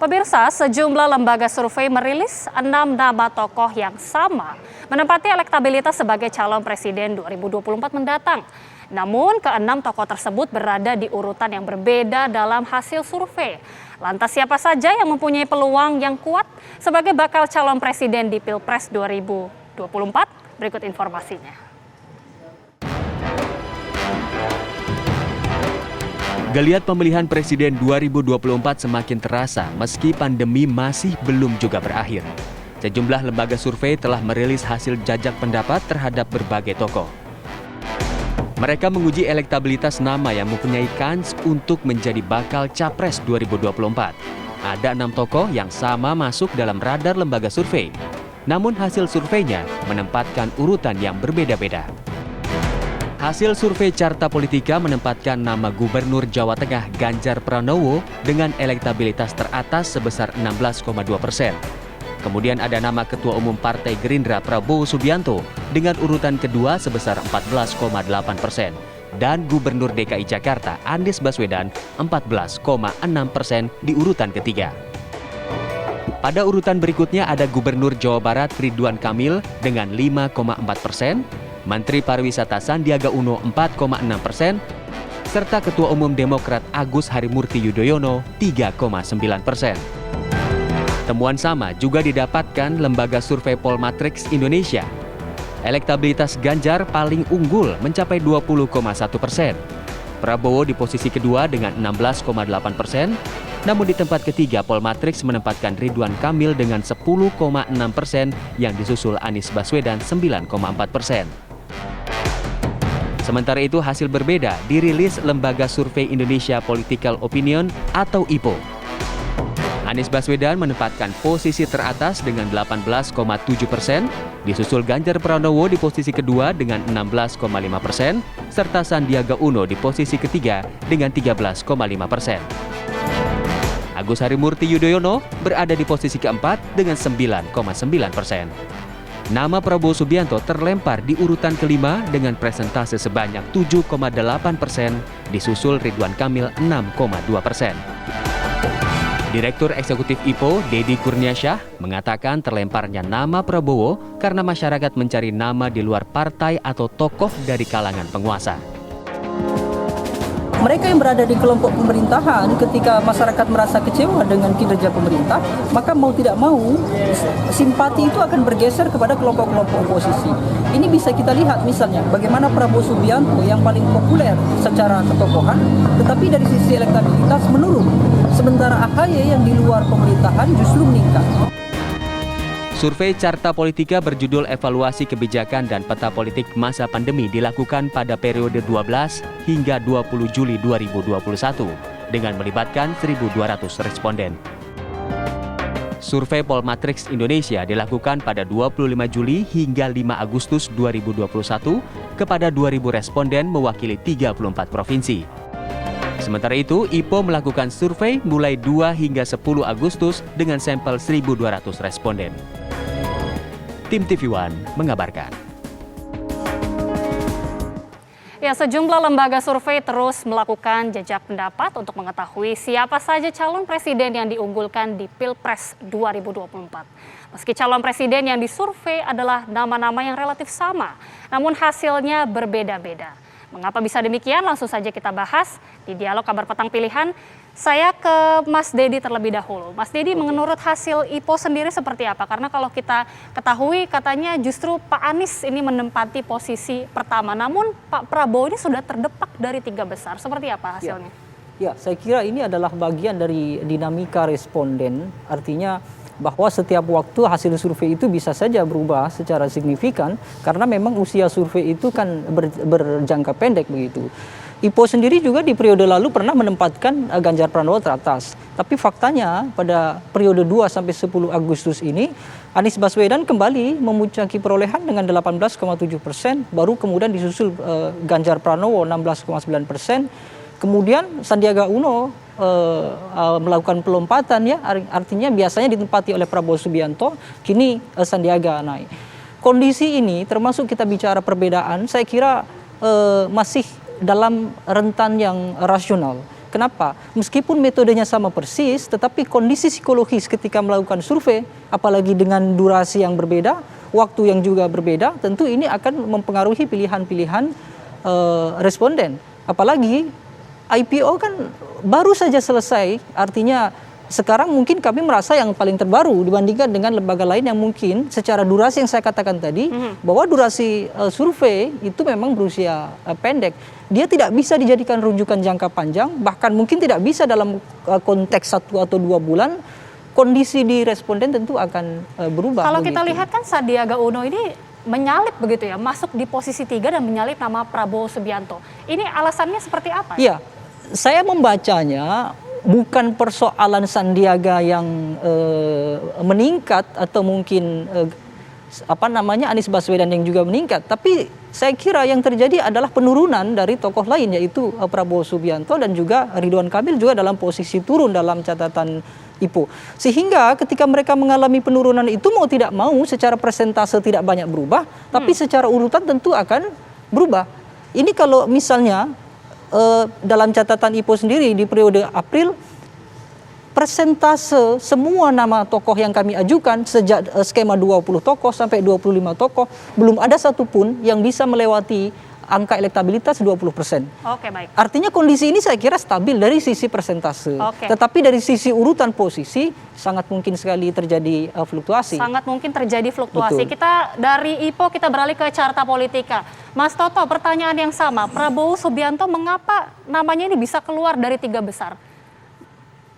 Pemirsa, sejumlah lembaga survei merilis 6 nama tokoh yang sama menempati elektabilitas sebagai calon presiden 2024 mendatang. Namun, keenam tokoh tersebut berada di urutan yang berbeda dalam hasil survei. Lantas siapa saja yang mempunyai peluang yang kuat sebagai bakal calon presiden di Pilpres 2024? Berikut informasinya. Geliat pemilihan presiden 2024 semakin terasa meski pandemi masih belum juga berakhir. Sejumlah lembaga survei telah merilis hasil jajak pendapat terhadap berbagai tokoh. Mereka menguji elektabilitas nama yang mempunyai kans untuk menjadi bakal capres 2024. Ada 6 tokoh yang sama masuk dalam radar lembaga survei. Namun hasil surveinya menempatkan urutan yang berbeda-beda. Hasil survei Carta Politika menempatkan nama Gubernur Jawa Tengah Ganjar Pranowo dengan elektabilitas teratas sebesar 16,2%. Kemudian ada nama Ketua Umum Partai Gerindra Prabowo Subianto dengan urutan kedua sebesar 14,8%. Dan Gubernur DKI Jakarta Anies Baswedan 14,6% di urutan ketiga. Pada urutan berikutnya ada Gubernur Jawa Barat Ridwan Kamil dengan 5,4%, Menteri Pariwisata Sandiaga Uno 4,6%, serta Ketua Umum Demokrat Agus Harimurti Yudhoyono 3,9%. Temuan sama juga didapatkan lembaga survei Polmatrix Indonesia. Elektabilitas Ganjar paling unggul mencapai 20,1%. Prabowo di posisi kedua dengan 16,8%, namun di tempat ketiga Polmatrix menempatkan Ridwan Kamil dengan 10,6% yang disusul Anies Baswedan 9,4%. Sementara itu hasil berbeda dirilis Lembaga Survei Indonesia Political Opinion atau IPO. Anies Baswedan menempatkan posisi teratas dengan 18,7%, disusul Ganjar Pranowo di posisi kedua dengan 16,5%, serta Sandiaga Uno di posisi ketiga dengan 13,5%. Agus Harimurti Yudhoyono berada di posisi keempat dengan 9,9%. Nama Prabowo Subianto terlempar di urutan kelima dengan presentase sebanyak 7,8%, disusul Ridwan Kamil 6,2%. Direktur Eksekutif IPO, Deddy Kurniasyah, mengatakan terlemparnya nama Prabowo karena masyarakat mencari nama di luar partai atau tokoh dari kalangan penguasa. Mereka yang berada di kelompok pemerintahan ketika masyarakat merasa kecewa dengan kinerja pemerintah, maka mau tidak mau simpati itu akan bergeser kepada kelompok-kelompok oposisi. Ini bisa kita lihat misalnya bagaimana Prabowo Subianto yang paling populer secara ketokohan, tetapi dari sisi elektabilitas menurun. Sementara AHY yang di luar pemerintahan justru meningkat. Survei Carta Politika berjudul Evaluasi Kebijakan dan Peta Politik Masa Pandemi dilakukan pada periode 12 hingga 20 Juli 2021 dengan melibatkan 1.200 responden. Survei Polmatrix Indonesia dilakukan pada 25 Juli hingga 5 Agustus 2021 kepada 2.000 responden mewakili 34 provinsi. Sementara itu, IPO melakukan survei mulai 2 hingga 10 Agustus dengan sampel 1.200 responden. Tim TV One mengabarkan. Ya, sejumlah lembaga survei terus melakukan jajak pendapat untuk mengetahui siapa saja calon presiden yang diunggulkan di Pilpres 2024. Meski calon presiden yang disurvei adalah nama-nama yang relatif sama, namun hasilnya berbeda-beda. Mengapa bisa demikian? Langsung saja kita bahas di Dialog Kabar Petang Pilihan. Saya ke Mas Deddy terlebih dahulu. Mas Deddy, menurut hasil IPO sendiri seperti apa? Karena kalau kita ketahui katanya justru Pak Anies ini menempati posisi pertama. Namun Pak Prabowo ini sudah terdepak dari 3 besar. Seperti apa hasilnya? Ya, saya kira ini adalah bagian dari dinamika responden. Artinya bahwa setiap waktu hasil survei itu bisa saja berubah secara signifikan karena memang usia survei itu kan berjangka pendek begitu. IPO sendiri juga di periode lalu pernah menempatkan Ganjar Pranowo teratas. Tapi faktanya pada periode 2 sampai 10 Agustus ini Anies Baswedan kembali memuncaki perolehan dengan 18,7%, baru kemudian disusul Ganjar Pranowo 16,9%. Kemudian Sandiaga Uno melakukan pelompatan ya, artinya biasanya ditempati oleh Prabowo Subianto, kini Sandiaga naik. Kondisi ini termasuk kita bicara perbedaan, saya kira masih dalam rentan yang rasional. Kenapa? Meskipun metodenya sama persis, tetapi kondisi psikologis ketika melakukan survei, apalagi dengan durasi yang berbeda, waktu yang juga berbeda, tentu ini akan mempengaruhi pilihan-pilihan responden. Apalagi IPO kan baru saja selesai, artinya sekarang mungkin kami merasa yang paling terbaru dibandingkan dengan lembaga lain yang mungkin secara durasi yang saya katakan tadi, bahwa durasi survei itu memang berusia pendek. Dia tidak bisa dijadikan rujukan jangka panjang, bahkan mungkin tidak bisa dalam konteks 1 atau 2 bulan. Kondisi di responden tentu akan berubah. Kalau kita lihat kan Sandiaga Uno ini menyalip begitu ya, masuk di posisi 3 dan menyalip nama Prabowo Subianto. Ini alasannya seperti apa? Iya, saya membacanya bukan persoalan Sandiaga yang meningkat atau mungkin Anies Baswedan yang juga meningkat, tapi saya kira yang terjadi adalah penurunan dari tokoh lain, yaitu Prabowo Subianto dan juga Ridwan Kamil juga dalam posisi turun dalam catatan IPO. Sehingga ketika mereka mengalami penurunan itu mau tidak mau secara persentase tidak banyak berubah, tapi secara urutan tentu akan berubah. Ini kalau misalnya dalam catatan IPO sendiri di periode April, persentase semua nama tokoh yang kami ajukan sejak skema 20 tokoh sampai 25 tokoh, belum ada satupun yang bisa melewati angka elektabilitas 20%. Oke, baik. Artinya kondisi ini saya kira stabil dari sisi persentase. Oke. Tetapi dari sisi urutan posisi sangat mungkin sekali terjadi fluktuasi. Sangat mungkin terjadi fluktuasi. Betul. Kita dari IPO kita beralih ke Carta Politika. Mas Toto, pertanyaan yang sama. Prabowo Subianto mengapa namanya ini bisa keluar dari 3 besar?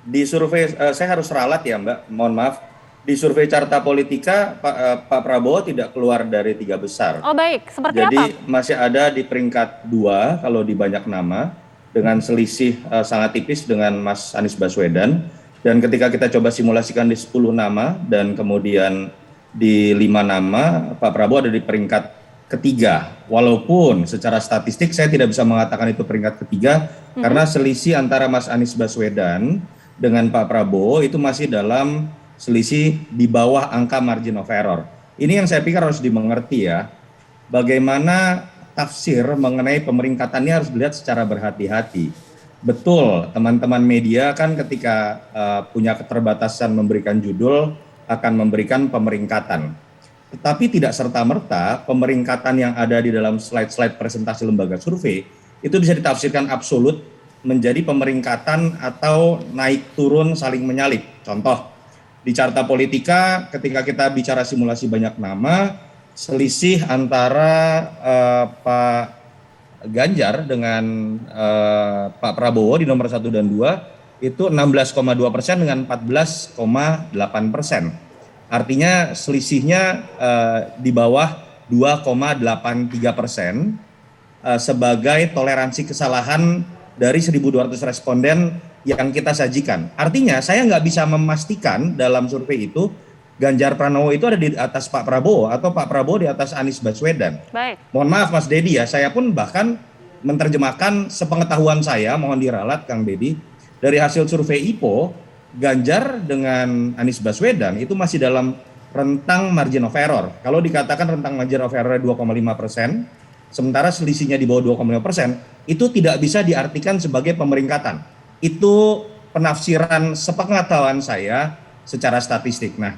Di survei, saya harus ralat ya Mbak, mohon maaf. Di survei Carta Politika, Pak Prabowo tidak keluar dari 3 besar. Oh baik, seperti Jadi apa? masih ada di peringkat 2 kalau di banyak nama, dengan selisih sangat tipis dengan Mas Anies Baswedan. Dan ketika kita coba simulasikan di 10 nama dan kemudian di 5 nama, Pak Prabowo ada di peringkat ketiga. Walaupun secara statistik saya tidak bisa mengatakan itu peringkat ketiga, karena selisih antara Mas Anies Baswedan dengan Pak Prabowo itu masih dalam selisih di bawah angka margin of error. Ini yang saya pikir harus dimengerti ya. Bagaimana tafsir mengenai pemeringkatannya harus dilihat secara berhati-hati. Betul, teman-teman media kan ketika punya keterbatasan memberikan judul akan memberikan pemeringkatan. Tetapi tidak serta-merta pemeringkatan yang ada di dalam slide-slide presentasi lembaga survei itu bisa ditafsirkan absolut menjadi pemeringkatan atau naik turun saling menyalip. Contoh, di Carta Politika ketika kita bicara simulasi banyak nama, selisih antara Pak Ganjar dengan Pak Prabowo di nomor 1 dan 2 itu 16,2% dengan 14,8%. Artinya selisihnya di bawah 2,83% sebagai toleransi kesalahan dari 1.200 responden yang kita sajikan. Artinya saya nggak bisa memastikan dalam survei itu Ganjar Pranowo itu ada di atas Pak Prabowo atau Pak Prabowo di atas Anies Baswedan. Baik. Mohon maaf Mas Dedi ya, saya pun bahkan menerjemahkan sepengetahuan saya, mohon diralat Kang Dedi, dari hasil survei IPO, Ganjar dengan Anies Baswedan itu masih dalam rentang margin of error. Kalau dikatakan rentang margin of error 2,5%, sementara selisihnya di bawah 2,5%, itu tidak bisa diartikan sebagai pemeringkatan. Itu penafsiran sepengetahuan saya secara statistik. Nah,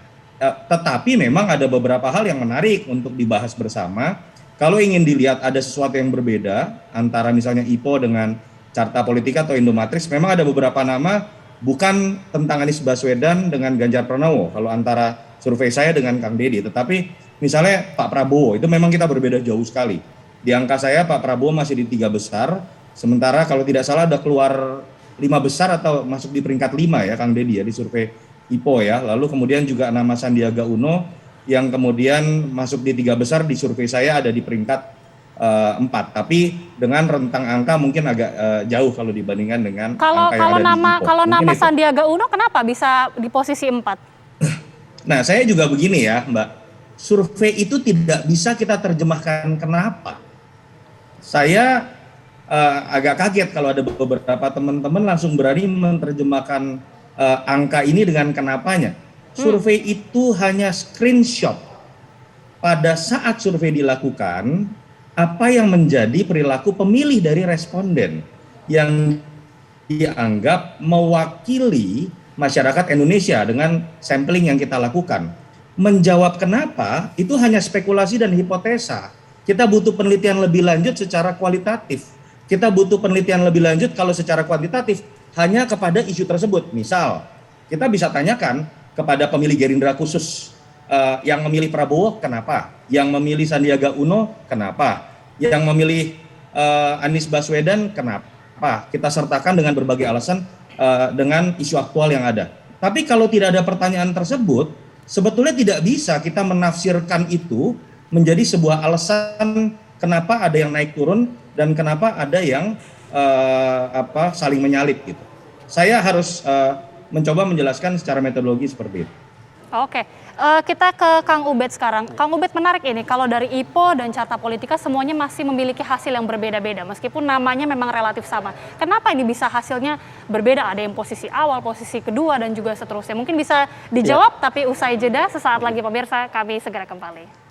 tetapi memang ada beberapa hal yang menarik untuk dibahas bersama. Kalau ingin dilihat ada sesuatu yang berbeda antara misalnya IPO dengan Carta Politika atau Indomatrix, memang ada beberapa nama bukan tentang Anies Baswedan dengan Ganjar Pranowo. Kalau antara survei saya dengan Kang Dedi, tetapi misalnya Pak Prabowo itu memang kita berbeda jauh sekali. Di angka saya Pak Prabowo masih di 3 besar, sementara kalau tidak salah ada keluar 5 besar atau masuk di peringkat 5 ya Kang Dedi ya di survei IPO ya. Lalu kemudian juga nama Sandiaga Uno yang kemudian masuk di 3 besar di survei saya ada di peringkat 4. Tapi dengan rentang angka mungkin agak jauh kalau dibandingkan dengan angka yang ada di IPO. Kalau nama Sandiaga Uno kenapa bisa di posisi 4? Nah saya juga begini ya Mbak, survei itu tidak bisa kita terjemahkan kenapa. Saya agak kaget kalau ada beberapa teman-teman langsung berani menerjemahkan angka ini dengan kenapanya. Survei itu hanya screenshot pada saat survei dilakukan apa yang menjadi perilaku pemilih dari responden yang dianggap mewakili masyarakat Indonesia dengan sampling yang kita lakukan. Menjawab kenapa itu hanya spekulasi dan hipotesa. Kita butuh penelitian lebih lanjut secara kualitatif. Kita butuh penelitian lebih lanjut kalau secara kuantitatif hanya kepada isu tersebut. Misal, kita bisa tanyakan kepada pemilih Gerindra khusus, yang memilih Prabowo kenapa? Yang memilih Sandiaga Uno kenapa? Yang memilih Anies Baswedan kenapa? Kita sertakan dengan berbagai alasan dengan isu aktual yang ada. Tapi kalau tidak ada pertanyaan tersebut, sebetulnya tidak bisa kita menafsirkan itu menjadi sebuah alasan kenapa ada yang naik turun dan kenapa ada yang saling menyalip gitu. Saya harus mencoba menjelaskan secara metodologi seperti itu. Oke, kita ke Kang Ubed sekarang. Kang Ubed, menarik ini, kalau dari IPO dan Carta Politika semuanya masih memiliki hasil yang berbeda-beda, meskipun namanya memang relatif sama. Kenapa ini bisa hasilnya berbeda? Ada yang posisi awal, posisi kedua, dan juga seterusnya. Mungkin bisa dijawab, tapi usai jeda, sesaat lagi pemirsa, kami segera kembali.